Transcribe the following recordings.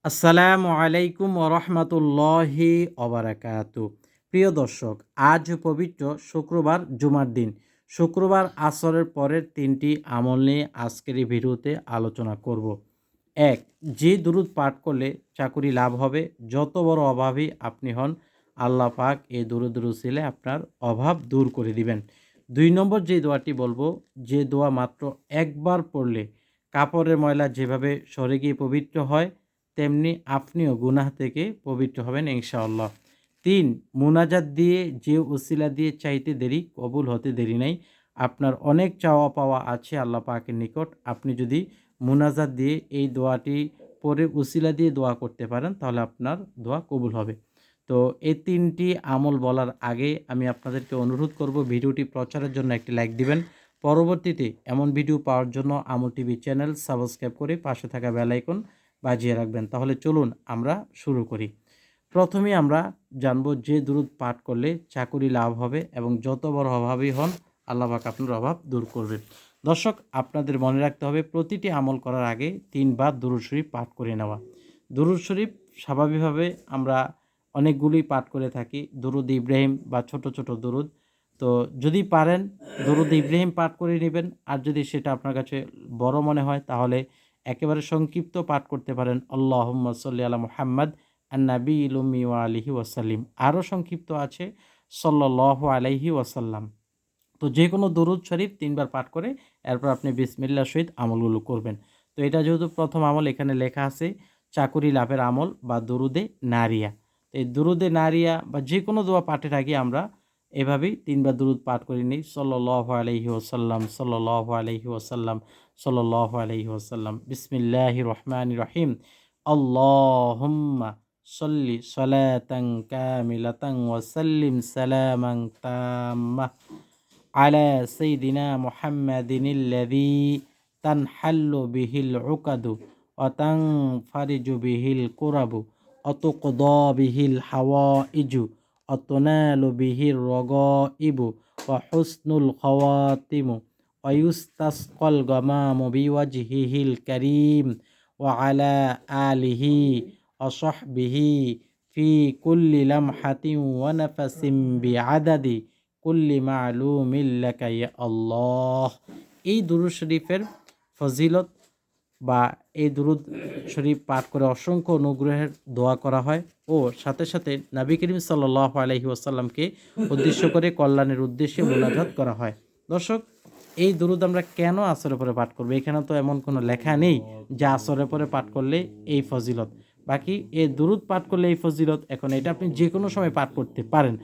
আসসালামু আলাইকুম ওরহমতুল্লাহি অবরাকাতু। প্রিয় দর্শক, আজ পবিত্র শুক্রবার জুমার দিন। শুক্রবার আসরের পরের 3টি আমল নিয়ে আজকের এই ভিডিওতে আলোচনা করব। 1. যে দুরূদ পাঠ করলে চাকুরি লাভ হবে, যত বড় অভাবী আপনি হন, আল্লাহ পাক এই দুরূদের উসিলে আপনার অভাব দূর করে দিবেন। 2 নম্বর যে দোয়াটি বলবো, যে দোয়া মাত্র একবার পড়লে কাপড়ের ময়লা যেভাবে সরে গিয়ে পবিত্র হয়, তেমনি আপনিও গুনাহ থেকে পবিত্র হবেন ইনশাআল্লাহ। 3. মুনাজাত দিয়ে যে উসিলা দিয়ে চাইতে দেরি, কবুল হতে দেরি নাই। আপনার অনেক চাওয়া পাওয়া আছে আল্লাহ পাকের নিকট। আপনি যদি মুনাজাত দিয়ে এই দোয়াটি পরে উসিলা দিয়ে দোয়া করতে পারেন, তাহলে আপনার দোয়া কবুল হবে। তো এই 3টি আমল বলার আগে আমি আপনাদেরকে অনুরোধ করব, ভিডিওটি প্রচারের জন্য একটি লাইক দিবেন। পরবর্তীতে এমন ভিডিও পাওয়ার জন্য আমল টিভি চ্যানেল সাবস্ক্রাইব করে পাশে থাকা বেল আইকন বাজিয়ে রাখবেন। তাহলে চলুন আমরা শুরু করি। প্রথমে আমরা জানব যে দুরূদ পাঠ করলে চাকুরি লাভ হবে এবং যত বড় অভাবী হন, আল্লাহ পাক আপনার অভাব দূর করবেন। দর্শক, আপনাদের মনে রাখতে হবে প্রতিটি আমল করার আগে 3 বার দুরূদ শরীফ পাঠ করে নেওয়া। দুরূদ শরীফ স্বাভাবিকভাবে আমরা অনেকগুলি পাঠ করে থাকি, দুরূদ ইব্রাহিম বা ছোট ছোট দুরূদ। তো যদি পারেন দুরূদ ইব্রাহিম পাঠ করে নেবেন, আর যদি সেটা আপনার কাছে বড় মনে হয় তাহলে একেবারে সংক্ষিপ্ত পাঠ করতে পারেন, আল্লাহুম্মা সাল্লি আলা মুহাম্মাদ আন-নাবিয়্যিল উম্মি ওয়া আলিহি ওয়াসাল্লিম। আরও সংক্ষিপ্ত আছে সাল্লাল্লাহু আলাইহি ওয়াসাল্লাম। তো যে কোনো দরুদ শরীফ 3 বার পাঠ করে এরপর আপনি বিসমিল্লাহর সহিত আমলগুলো করবেন। তো এটা যেহেতু প্রথম আমল, এখানে লেখা আছে চাকুরি লাভের আমল বা দরুদে নারিয়া। তো এই দরুদে নারিয়া বা যে কোনো দোয়া পাঠের আগে আমরা এভাবেই 3 বার দরুদ পাঠ করে নিই, সাল্লাল্লাহু আলাইহি ওয়াসাল্লাম, সাল্লাল্লাহু আলাইহি ওয়াসাল্লাম, সাল্লাল্লাহু আলাইহি ওয়াসাল্লাম। বিসমিল্লাহির রহমানির রহিম। আল্লাহুম্মা সল্লি সলাতান কামিলাতান ওয়া সাল্লিম সালামান তাম্মা আলা সাইয়্যিদিনা মুহাম্মাদিনিল্লাযী তানহাল্লু বিহিল উকাদু ওয়া তানফারিজু বিহিল কুরাবু ওয়া তুকদা বিহিল হাওয়াইজু ওয়া তুনালু বিহির রাগাইবু ওয়া হুসনুল খাওয়াতিমু ওয়া ইউস্তাসকাল গামামু বিওয়াজহিহিল কারীম ওয়া আলা আলিহি ওয়া সাহবিহি ফি কুল্লি লামহাতিন ওয়া নাফাসিন বিআদাদি কুল্লি মা'লুমিন লাকা ইয়া আল্লাহ। এই দুরূদ শরীফের ফজিলত বা এই দুরূদ শরীফ পাঠ করে অসংখ্য অনুগ্রহের দোয়া করা হয় ও সাথে সাথে নবী করিম সাল্লাল্লাহু আলাইহি ওয়াসাল্লামকে উদ্দেশ্য করে কল্যাণের উদ্দেশ্যে মুনাজাত করা হয়। দর্শক, এই দুরূদ আমরা কেন আসরের পরে পাঠ করব? এখানে তো এমন কোনো লেখা নেই যে আসরের পরে পাঠ করলে এই ফজিলত। বাকি এই দুরূদ পাঠ করলে এই ফজিলত, এখন এটা আপনি যে কোনো সময় পাঠ করতে পারেন।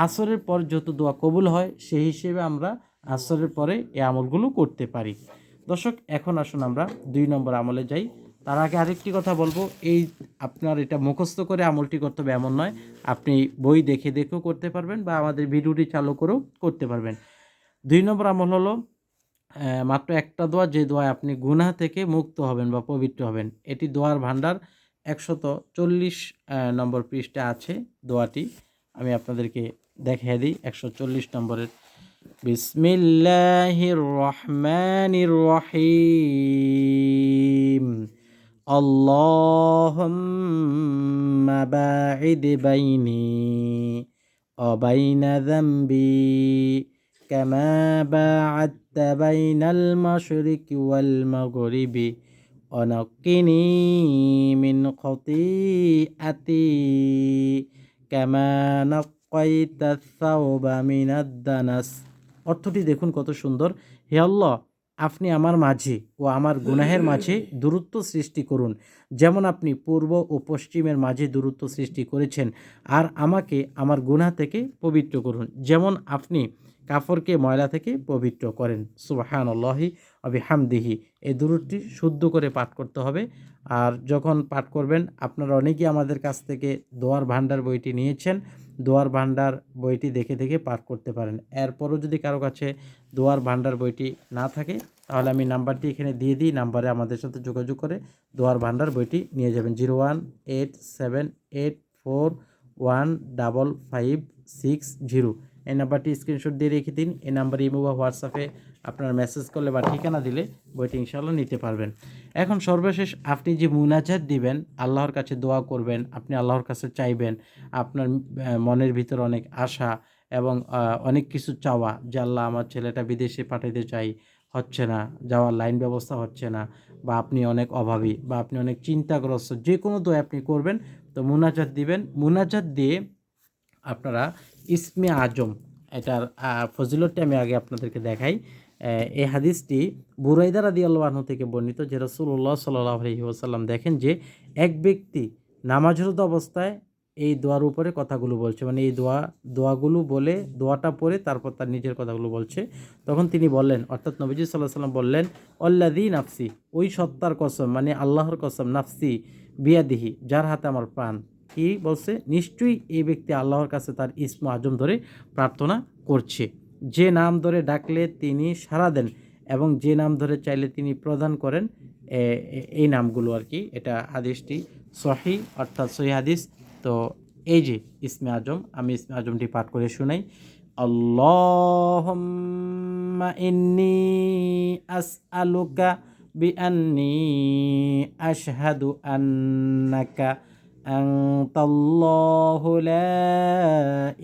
আসরের পর যত দোয়া কবুল হয় সেই হিসেবে আমরা আসরের পরে এই আমলগুলো করতে পারি। দর্শক, এখন আসুন আমরা 2 নম্বর আমলে যাই। তার আগে আরেকটি কথা বলবো, এই আপনার এটা মুখস্থ করে আমলটি করতে হবে এমন নয়। আপনি বই দেখে দেখেও করতে পারবেন বা আমাদের ভিডিওটি চালু করেও করতে পারবেন। 2 নম্বর আমল হলো মাত্র একটা দোয়া, যে দোয়ায় আপনি গুনাহ থেকে মুক্ত হবেন বা পবিত্র হবেন। এটি দোয়ার ভান্ডার 140 নম্বর পৃষ্ঠা আছে দোয়াটি। আমি আপনাদেরকে দেখিয়ে দিই 140 নম্বরের। বিসমিল্লাহির রহমানির রহিম। আল্লাহুম্মা বাঈদ বাইনি ওয়া বাইনা যামবি কামা বা'আদতা বাইনাল মাশরিকি ওয়াল মাগরিবি ওয়া নাক্কিনি মিন খতিআতি কামা নাক্কাইতাস সাওবা মিনাদ দানাস। অর্থটি দেখুন কত সুন্দর। হে আল্লাহ, আপনি আমার মাঝে ও আমার গুনাহের মাঝে দূরত্ব সৃষ্টি করুন, যেমন আপনি পূর্ব ও পশ্চিমের মাঝে দূরত্ব সৃষ্টি করেছেন। আর আমাকে আমার গুনাহ থেকে পবিত্র করুন, যেমন আপনি কাফরকে ময়লা থেকে পবিত্র করেন। সুবহানাল্লাহি ওয়া বিহামদিহি। এই দরুদটি শুদ্ধ করে পাঠ করতে হবে। আর যখন পাঠ করবেন, আপনারা অনেকেই আমাদের কাছ থেকে দোয়ার ভান্ডার বইটি নিয়েছেন। দোয়ার ভান্ডার বইটি দেখে দেখে পাঠ করতে পারেন। এরপরও যদি কারো কাছে দোয়ার ভান্ডার বইটি না থাকে, তাহলে আমি নাম্বারটি এখানে দিয়ে দিই। নাম্বারে আমাদের সাথে যোগাযোগ করে দোয়ার ভান্ডার বইটি নিয়ে যাবেন। 01878415560। এই নাম্বারটি স্ক্রিনশট দিয়ে রেখে দিন। এই নাম্বারে ইমো বা হোয়াটসঅ্যাপে আপনার মেসেজ করলে বা ঠিকানা দিলে বইটি ইনশাআল্লাহ নিতে পারবেন। এখন সর্বশেষ আপনি যে মুনাজাত দিবেন, আল্লাহর কাছে দোয়া করবেন, আপনি আল্লাহর কাছে চাইবেন, আপনার মনের ভিতর অনেক আশা এবং অনেক কিছু চাওয়া যে আল্লাহ আমার ছেলেটা বিদেশে পাঠাইতে চাই, হচ্ছে না, যাওয়ার লাইন ব্যবস্থা হচ্ছে না, বা আপনি অনেক অভাবী বা আপনি অনেক চিন্তাগ্রস্ত, যে কোনো দোয়া আপনি করবেন। তো মুনাজাত দিবেন। মুনাজাত দিয়ে আপনারা ইসমে আজম, এটার ফজিলতটি আমি আগে আপনাদেরকে দেখাই। এই হাদিসটি বুরাইদা রাদিয়াল্লাহু আনহু থেকে বর্ণিত যে রাসূলুল্লাহ সাল্লাল্লাহু আলাইহি ওয়াসাল্লাম দেখেন যে এক ব্যক্তি নামাজরত অবস্থায় এই দোয়ার উপরে কথাগুলো বলছে, মানে এই দোয়াগুলো বলে, দোয়াটা পড়ে তারপর তার নিজের কথাগুলো বলছে। তখন তিনি বললেন, অর্থাৎ নবীজি সাল্লাল্লাহু আলাইহি ওয়াসাল্লাম বললেন, অল্লাযী নাফসি, ওই সত্তার কসম, মানে আল্লাহর কসম, নাফসি বিয়াদিহি, যার হাতে আমার প্রাণ। কি বলছে? নিশ্চয়ই এই ব্যক্তি আল্লাহর কাছে তার ইসমে আজম ধরে প্রার্থনা করছে, যে নাম ধরে ডাকলে তিনি সাড়া দেন এবং যে নাম ধরে চাইলে তিনি প্রদান করেন, এই নামগুলো আর কি। এটা হাদিসটি সহি, অর্থাৎ সহি হাদিস। তো এই যে ইসমে আজম, আমি ইসমে আজমটি পাঠ করে শুনাই। আল্লাহুম্মা ইন্নী আসআলুকা বিআন্নী আশহাদু আন্নাকা আনতাল্লাহু লা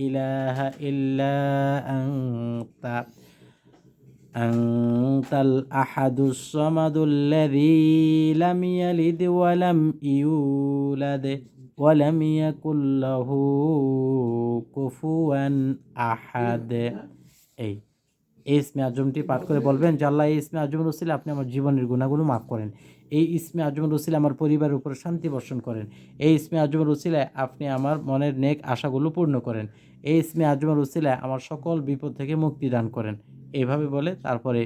ইলাহা ইল্লা আনতা আনতাল আহাদুস সামাদুল্লাযী লাম ইয়ালিদ ওয়া লাম ইউলাদ ওয়া লাম ইয়াকুল লাহু কুফুয়ান আহাদ। এই ইসমে আজমটি পাঠ করে বলবেন যে আল্লাহ, এই ইসমে আজমের উসিলে আপনি আমার জীবনের গুনাহগুলো মাফ করেন। এই ইসমে আজমের উসিলে আমার পরিবারের উপর শান্তি বর্ষণ করেন। এই ইসমে আজমের উসিলায় আপনি আমার মনের নেক আশাগুলো পূর্ণ করেন। এই ইসমে আজমের উসিলায় আমার সকল বিপদ থেকে মুক্তি দান করেন। এইভাবে বলে তারপরে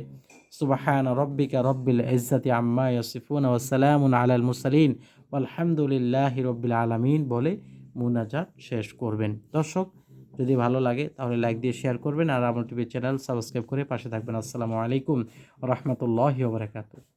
সুবহানা রব্বিকা রব্বিল ইজ্জাতি আম্মা ইয়াসিফুন ওয়া সালামুন আলাল মুরসালিন ওয়ালহামদুলিল্লাহি রব্বিল আলামিন বলে মুনাজাত শেষ করবেন। দর্শক, যদি ভালো লাগে তাহলে লাইক দিয়ে শেয়ার করবেন আর আমার টিভি চ্যানেল সাবস্ক্রাইব করে পাশে থাকবেন। আসসালামু আলাইকুম ওয়া রাহমাতুল্লাহি ওয়া বারাকাতুহু।